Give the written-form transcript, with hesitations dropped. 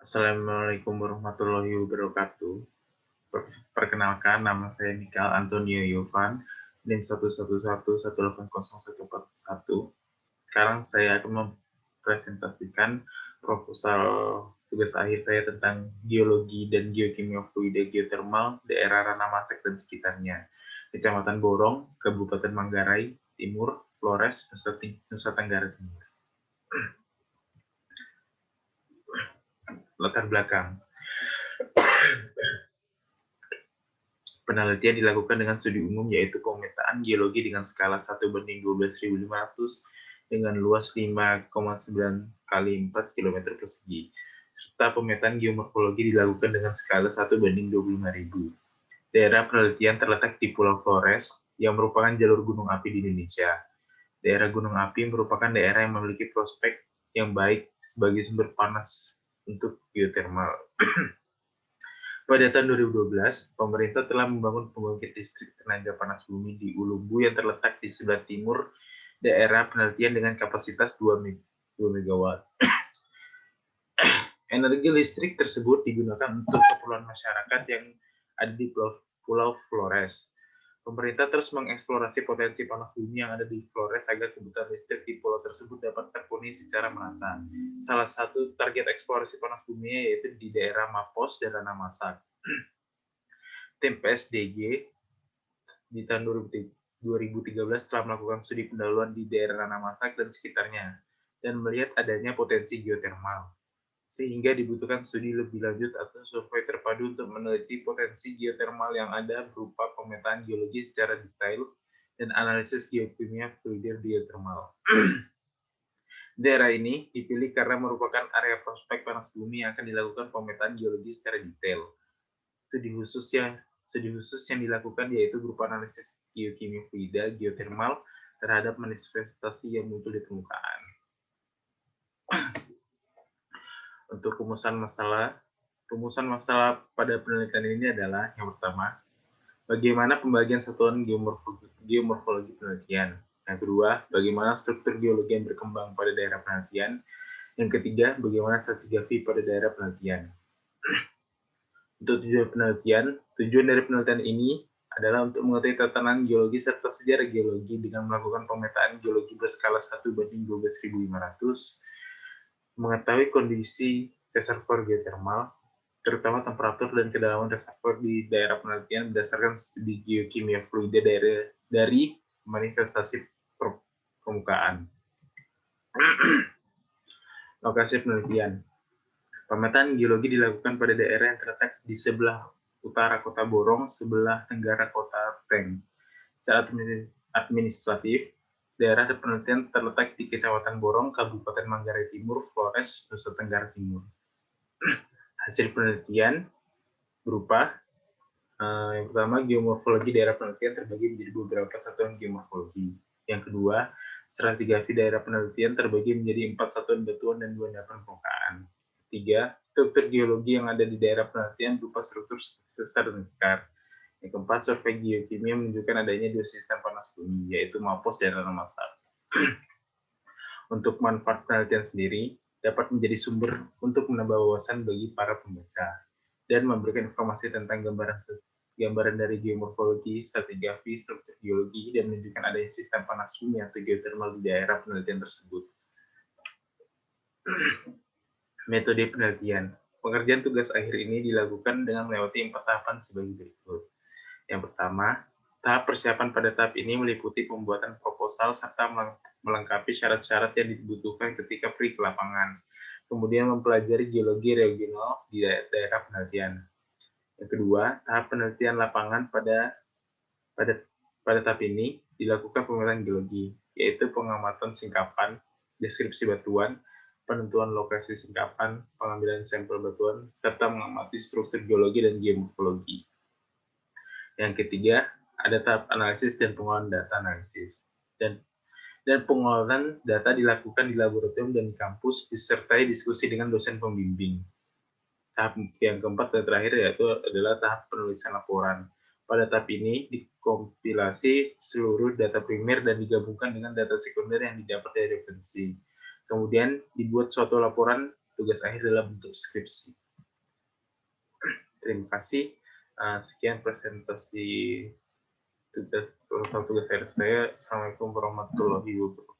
Assalamualaikum warahmatullahi wabarakatuh. Perkenalkan, nama saya Mikal Antonio Yovan, NIM 111180141. Sekarang saya akan mempresentasikan proposal tugas akhir saya tentang geologi dan geokimia fluida geotermal daerah Ranamasak dan sekitarnya, Kecamatan Borong, Kabupaten Manggarai Timur, Flores, Nusa Tenggara Timur. Latar belakang. Penelitian dilakukan dengan studi umum, yaitu pemetaan geologi dengan skala 1:12.500 dengan luas 5,9 kali 4 km persegi, serta pemetaan geomorfologi dilakukan dengan skala 1:25.000. Daerah penelitian terletak di Pulau Flores, yang merupakan jalur gunung api di Indonesia. Daerah gunung api merupakan daerah yang memiliki prospek yang baik sebagai sumber panas untuk geotermal. Pada tahun 2012, pemerintah telah membangun pembangkit listrik tenaga panas bumi di Ulumbu yang terletak di sebelah timur daerah penelitian dengan kapasitas 2 MW. Energi listrik tersebut digunakan untuk keperluan masyarakat yang ada di Pulau Flores. Pemerintah terus mengeksplorasi potensi panas bumi yang ada di Flores agar kebutuhan listrik di pulau tersebut dapat terpenuhi secara merata. Salah satu target eksplorasi panas bumi yaitu di daerah Mapos dan Ranamasak. Tim PSDG di tahun 2013 telah melakukan studi pendahuluan di daerah Ranamasak dan sekitarnya dan melihat adanya potensi geotermal, sehingga dibutuhkan studi lebih lanjut atau survei terpadu untuk meneliti potensi geotermal yang ada berupa pemetaan geologi secara detail dan analisis geokimia fluida geotermal. Daerah ini dipilih karena merupakan area prospek panas bumi yang akan dilakukan pemetaan geologi secara detail. Studi khusus yang dilakukan yaitu berupa analisis geokimia fluida geotermal terhadap manifestasi yang muncul di permukaan. Untuk rumusan masalah pada penelitian ini adalah yang pertama, bagaimana pembagian satuan geomorfologi penelitian. Yang kedua, bagaimana struktur geologi yang berkembang pada daerah penelitian. Yang ketiga, bagaimana stratigrafi pada daerah penelitian. Untuk tujuan dari penelitian ini adalah untuk mengetahui tatanan geologi serta sejarah geologi dengan melakukan pemetaan geologi berskala 1:12.500, mengetahui kondisi reservoir geotermal, terutama temperatur dan kedalaman reservoir di daerah penelitian berdasarkan studi geokimia fluida dari manifestasi permukaan. Lokasi penelitian. Pemetaan geologi dilakukan pada daerah yang terletak di sebelah utara kota Borong, sebelah tenggara kota Teng. Secara administratif, daerah penelitian terletak di Kecamatan Borong, Kabupaten Manggarai Timur, Flores, Nusa Tenggara Timur. Hasil penelitian berupa yang pertama, geomorfologi daerah penelitian terbagi menjadi beberapa satuan geomorfologi. Yang kedua, stratigrafi daerah penelitian terbagi menjadi 4 satuan batuan dan 2 endapan permukaan. Ketiga, struktur geologi yang ada di daerah penelitian berupa struktur sesar dan tekar. Yang keempat, survei geokimia menunjukkan adanya 2 sistem panas bumi, yaitu Mapos dan Ranamasak. Untuk manfaat penelitian sendiri, dapat menjadi sumber untuk menambah wawasan bagi para pembaca dan memberikan informasi tentang gambaran dari geomorfologi, stratigrafi, struktur geologi, dan menunjukkan adanya sistem panas bumi atau geotermal di daerah penelitian tersebut. Metode penelitian. Pengerjaan tugas akhir ini dilakukan dengan melewati 4 tahapan sebagai berikut. Yang pertama, tahap persiapan pada tahap ini meliputi pembuatan proposal serta melengkapi syarat-syarat yang dibutuhkan ketika pergi ke lapangan. Kemudian mempelajari geologi regional di daerah penelitian. Yang kedua, tahap penelitian lapangan pada tahap ini dilakukan pemetaan geologi, yaitu pengamatan singkapan, deskripsi batuan, penentuan lokasi singkapan, pengambilan sampel batuan, serta mengamati struktur geologi dan geomorfologi. Yang ketiga, ada tahap analisis dan pengolahan data analisis. Dan pengolahan data dilakukan di laboratorium dan di kampus, disertai diskusi dengan dosen pembimbing. Tahap yang keempat dan terakhir yaitu adalah tahap penulisan laporan. Pada tahap ini dikompilasi seluruh data primer dan digabungkan dengan data sekunder yang didapat dari referensi. Kemudian dibuat suatu laporan tugas akhir dalam bentuk skripsi. Terima kasih. Sekian presentasi tugas akhir saya. Assalamualaikum warahmatullahi wabarakatuh.